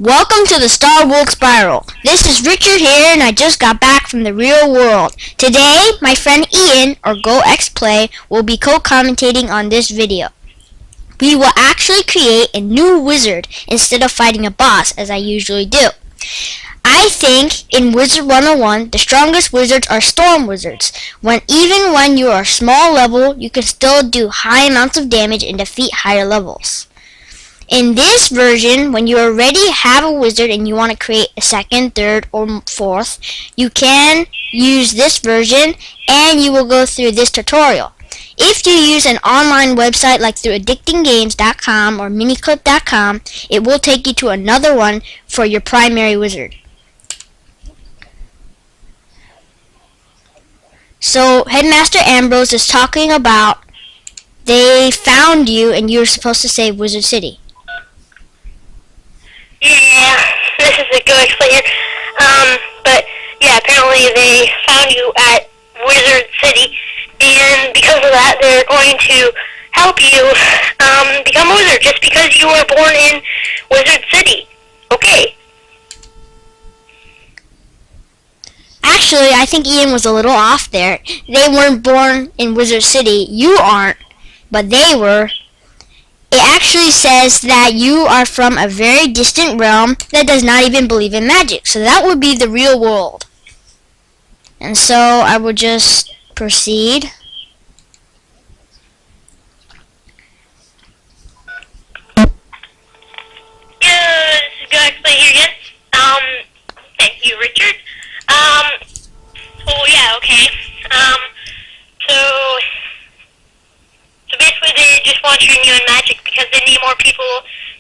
Welcome to the Star World Spiral. This is Richard here, and I just got back from the real world. Today, my friend Ian, or GoXPlay, will be co-commentating on this video. We will actually create a new wizard instead of fighting a boss, as I usually do. I think in Wizard 101, the strongest wizards are storm wizards. Even when you are small level, you can still do high amounts of damage and defeat higher levels. In this version, when you already have a wizard and you want to create a second, third, or fourth, you can use this version and you will go through this tutorial. If you use an online website like through addictinggames.com or miniclip.com, it will take you to another one for your primary wizard. So Headmaster Ambrose is talking about they found you and you were supposed to save Wizard City. Yeah, this is a good explainer. But yeah, apparently they found you at Wizard City, and because of that, they're going to help you become a wizard just because you were born in Wizard City. Okay. Actually, I think Ian was a little off there. They weren't born in Wizard City. You aren't, but they were. It actually says that you are from a very distant realm that does not even believe in magic. So that would be the real world. And so I will just proceed. Yeah, this is good explainer here again. Thank you, Richard. Oh yeah, okay. So basically they just want to train you in magic because they need more people,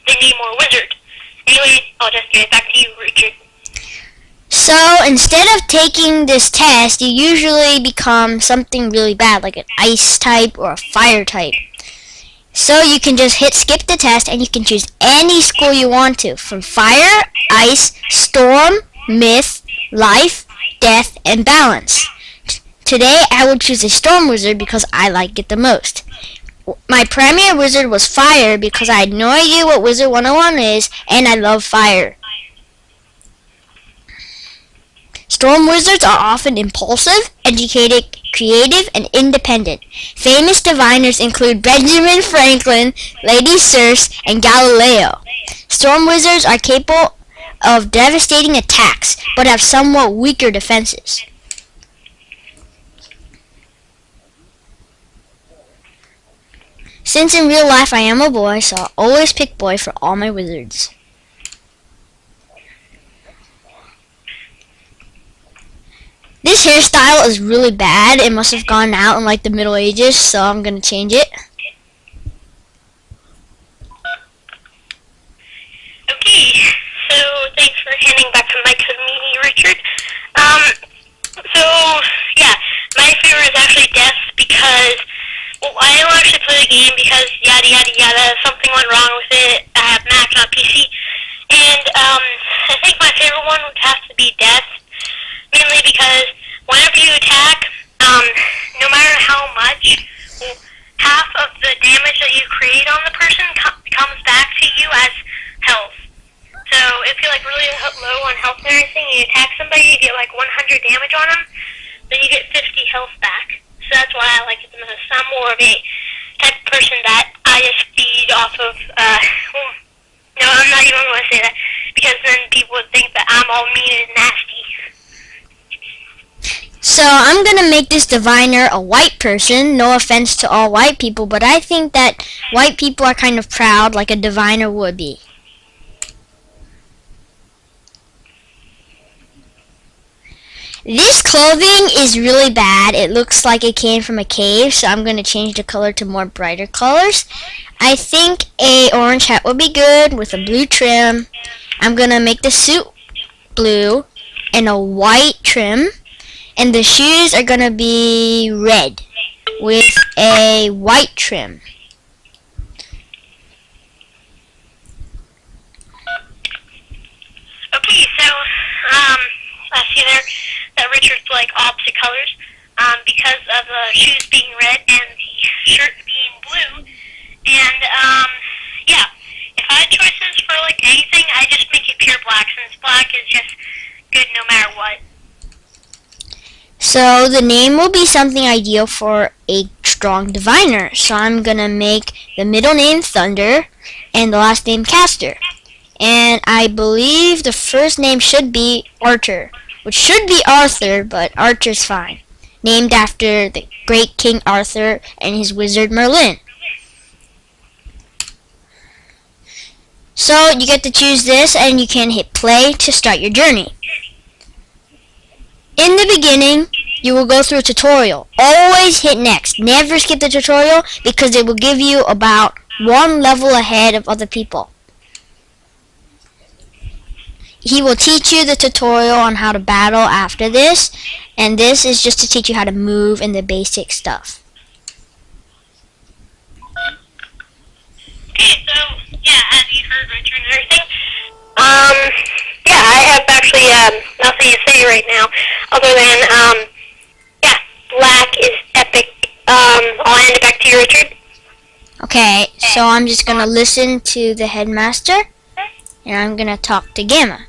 they need more wizards. Anyway, I'll just give it back to you, Richard. So instead of taking this test, you usually become something really bad, like an ice type or a fire type. So you can just hit skip the test and you can choose any school you want to, from fire, ice, storm, myth, life, death, and balance. Today I will choose a storm wizard because I like it the most. My primary wizard was fire because I had no idea what Wizard 101 is, and I love fire. Storm wizards are often impulsive, educated, creative, and independent. Famous diviners include Benjamin Franklin, Lady Circe, and Galileo. Storm wizards are capable of devastating attacks, but have somewhat weaker defenses. Since in real life I am a boy, so I'll always pick boy for all my wizards. This hairstyle is really bad. It must have gone out in like the Middle Ages, so I'm gonna change it. Okay, so thanks for handing back the mic to me, Richard. So yeah, my favorite is actually death because, well, I don't actually play the game because yada yada yada, something went wrong with it. I have Mac, not PC. And I think my favorite one would have to be death, mainly because whenever you attack, no matter how much, well, half of the damage that you create on the person comes back to you as health. So if you're like really low on health and everything, you attack somebody, you get like 100 damage on them, then you get 50 health back. So that's why I like it the most. I'm more of a type of person that I just feed off of, well, no, I'm not even going to say that, because then people would think that I'm all mean and nasty. So I'm gonna make this diviner a white person. No offense to all white people, but I think that white people are kind of proud, like a diviner would be. This clothing is really bad. It looks like it came from a cave, so I'm going to change the color to more brighter colors. I think a orange hat would be good with a blue trim. I'm going to make the suit blue and a white trim. And the shoes are going to be red with a white trim. Okay, so, last year there, that Richard's like opposite colors, because of the shoes being red and the shirt being blue. And, yeah, if I had choices for for like anything, I just make it pure black since black is just good no matter what. So the name will be something ideal for a strong diviner. So I'm gonna make the middle name Thunder and the last name Caster. And I believe the first name should be Archer, which should be Arthur, but Archer's fine. Named after the great King Arthur and his wizard Merlin. So you get to choose this and you can hit play to start your journey. In the beginning, you will go through a tutorial. Always hit next. Never skip the tutorial because it will give you about one level ahead of other people. He will teach you the tutorial on how to battle after this, and this is just to teach you how to move and the basic stuff. Okay, so, yeah, as you heard Richard and everything, yeah, I have actually, nothing to say right now, other than, yeah, black is epic. I'll hand it back to you, Richard. Okay, so I'm just gonna listen to the headmaster, and I'm gonna talk to Gamma.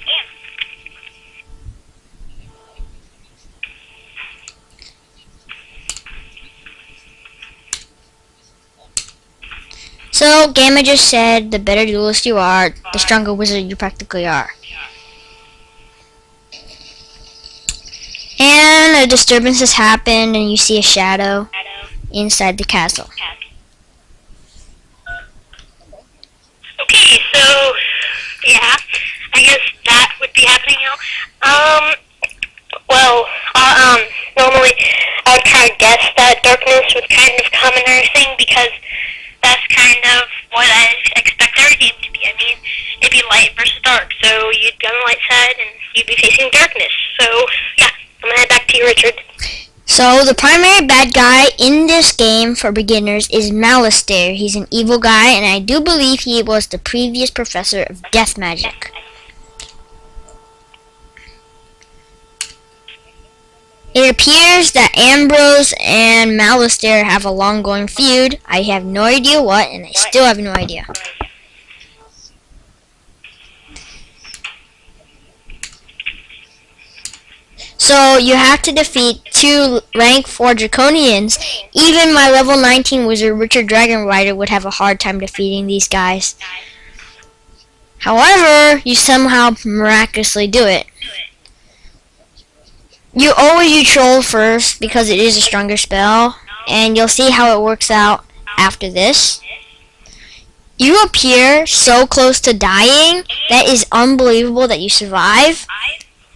So, Gamma just said, the better duelist you are, the stronger wizard you practically are. And a disturbance has happened, and you see a shadow inside the castle. Okay, so, yeah, I guess that would be happening now. Well, normally I would kind of guess that darkness would kind of come and everything because that's kind of what I expect every game to be. I mean, it'd be light versus dark, so you'd be on the light side and you'd be facing darkness. So, yeah, I'm gonna head back to you, Richard. So, the primary bad guy in this game for beginners is Malistaire. He's an evil guy, and I do believe he was the previous professor of death magic. It appears that Ambrose and Malistaire have a long-going feud. I have no idea what, and I still have no idea. So you have to defeat 2 rank 4 Draconians. Even my level 19 wizard Richard Dragon Rider would have a hard time defeating these guys. However, you somehow miraculously do it. You always use Troll first because it is a stronger spell, and you'll see how it works out after this. You appear so close to dying, that is unbelievable that you survive.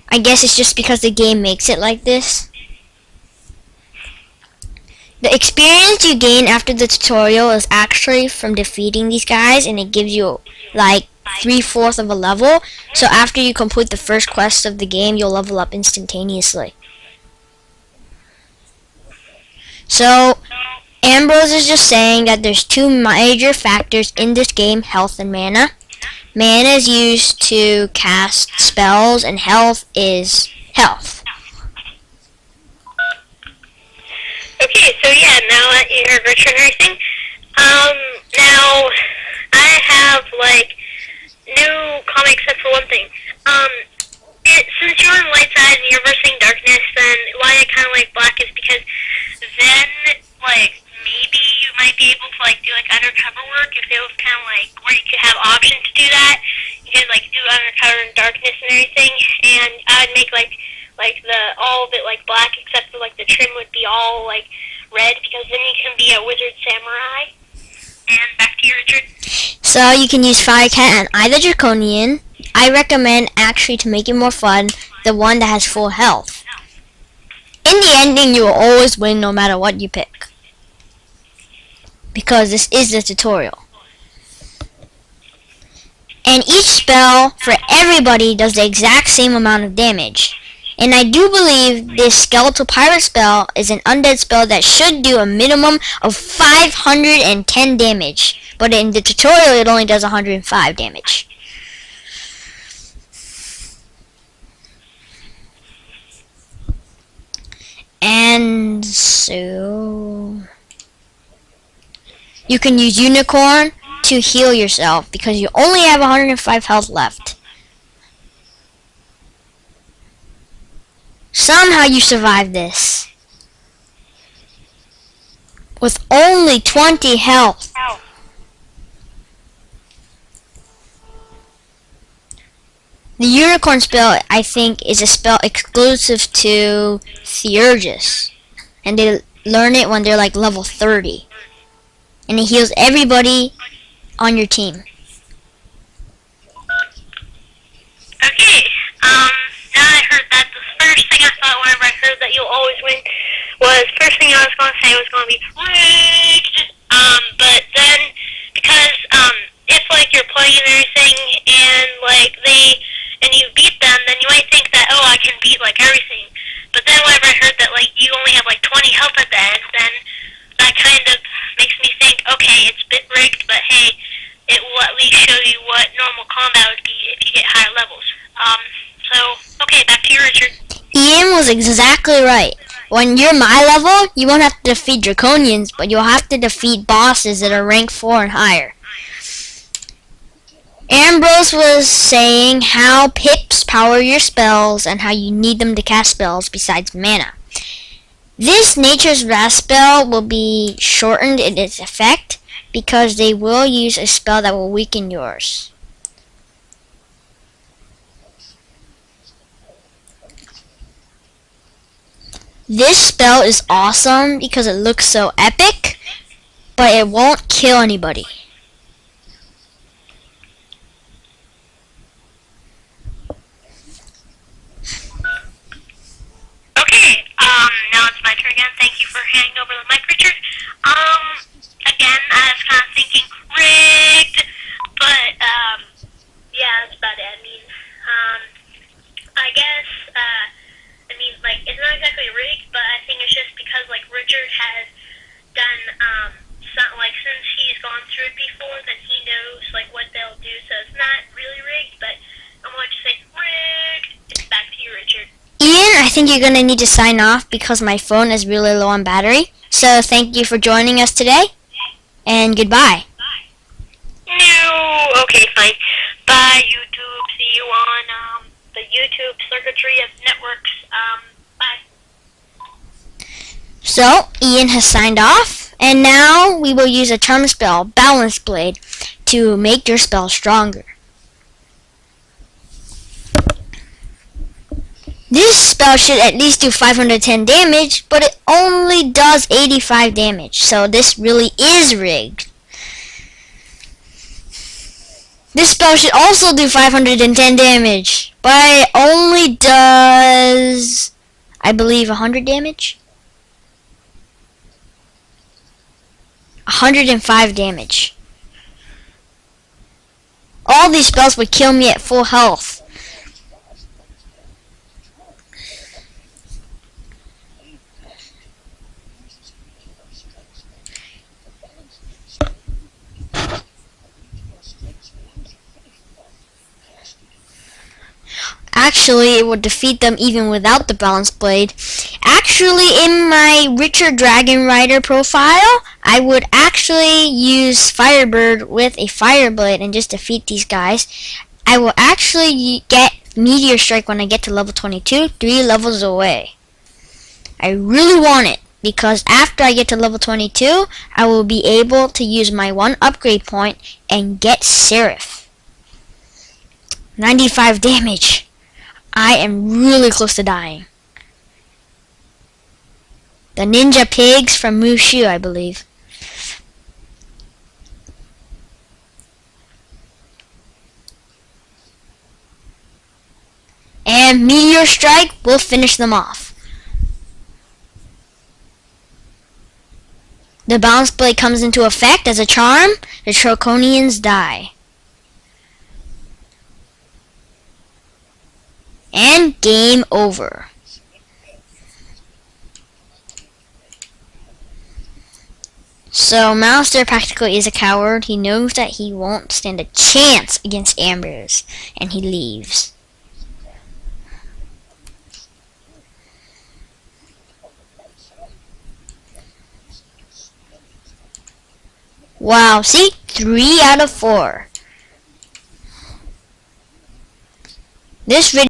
I guess it's just because the game makes it like this. The experience you gain after the tutorial is actually from defeating these guys, and it gives you like 3/4 of a level. So after you complete the first quest of the game, you'll level up instantaneously. So Ambrose is just saying that there's 2 major factors in this game: health and mana. Mana is used to cast spells, and health is health. Okay, so yeah, now that you heard Richard and everything, now I have like new comics except for one thing. Since you're on the light side and you're versing darkness, then why I kind of like black is because then like maybe you might be able to like do like undercover work if it was kind of like where you could have options to do that. You could like do undercover in darkness and everything, and I'd make like the all of it like black except for like the trim would be all like red because then you can be a wizard samurai. And back to you, Richard. So you can use Firecat and either Draconian. I recommend actually, to make it more fun, the one that has full health. In the ending, you will always win no matter what you pick, because this is the tutorial. And each spell for everybody does the exact same amount of damage. And I do believe this Skeletal Pirate spell is an undead spell that should do a minimum of 510 damage. But in the tutorial, it only does 105 damage. And so you can use Unicorn to heal yourself because you only have 105 health left. Somehow you survived this. With only 20 health. The unicorn spell, I think, is a spell exclusive to Theurgus. And they learn it when they're like level 30. And it heals everybody on your team. Okay, now I heard that, the first thing I thought whenever I heard that you'll always win was, first thing I was going to say was going to be rigged. But then, because, if, like, you're playing and everything, and, like, and you beat them, then you might think that, oh, I can beat, like, everything. But then whenever I heard that, like, you only have, like, 20 health at the end, then that kind of makes me think, okay, it's a bit rigged, but hey, it will at least show you what normal combat would be if you get higher levels. So, okay, back to you, Richard. Ian was exactly right. When you're my level, you won't have to defeat Draconians, but you'll have to defeat bosses that are rank 4 and higher. Ambrose was saying how pips power your spells and how you need them to cast spells besides mana. This Nature's Wrath spell will be shortened in its effect because they will use a spell that will weaken yours. This spell is awesome because it looks so epic, but it won't kill anybody. Okay, now it's my turn again. Thank you for handing over the mic, Richard. Again, I was kind of thinking rigged, but, yeah, that's about it. I mean, I guess, like, it's not exactly rigged, but I think it's just because, like, Richard has done, like, since he's gone through it before, then he knows, like, what they'll do, so it's not really rigged, but I'm going to say rigged. It's back to you, Richard. Ian, I think you're going to need to sign off because my phone is really low on battery. So thank you for joining us today, and goodbye. No, okay, fine. Bye, YouTube. See you on, the YouTube circuitry of networks. Bye. So, Ian has signed off, and now we will use a charm spell, Balance Blade, to make your spell stronger. This spell should at least do 510 damage, but it only does 85 damage, so this really is rigged. This spell should also do 510 damage, but it only does, I believe, 100 damage? 105 damage. All these spells would kill me at full health. Actually, it would defeat them even without the Balance Blade. Actually, in my Richard Dragon Rider profile, I would actually use Firebird with a Fire Blade and just defeat these guys. I will actually get Meteor Strike when I get to level 22, 3 levels away. I really want it, because after I get to level 22, I will be able to use my 1 upgrade point and get Seraph. 95 damage. I am really close to dying. The Ninja Pigs from Mushu, I believe. And Meteor Strike will finish them off. The Balance Blade comes into effect as a charm. The Draconians die. And game over. So Mouser practically is a coward. He knows that he won't stand a chance against Ambrose, and he leaves. Wow, see? 3 out of 4. This video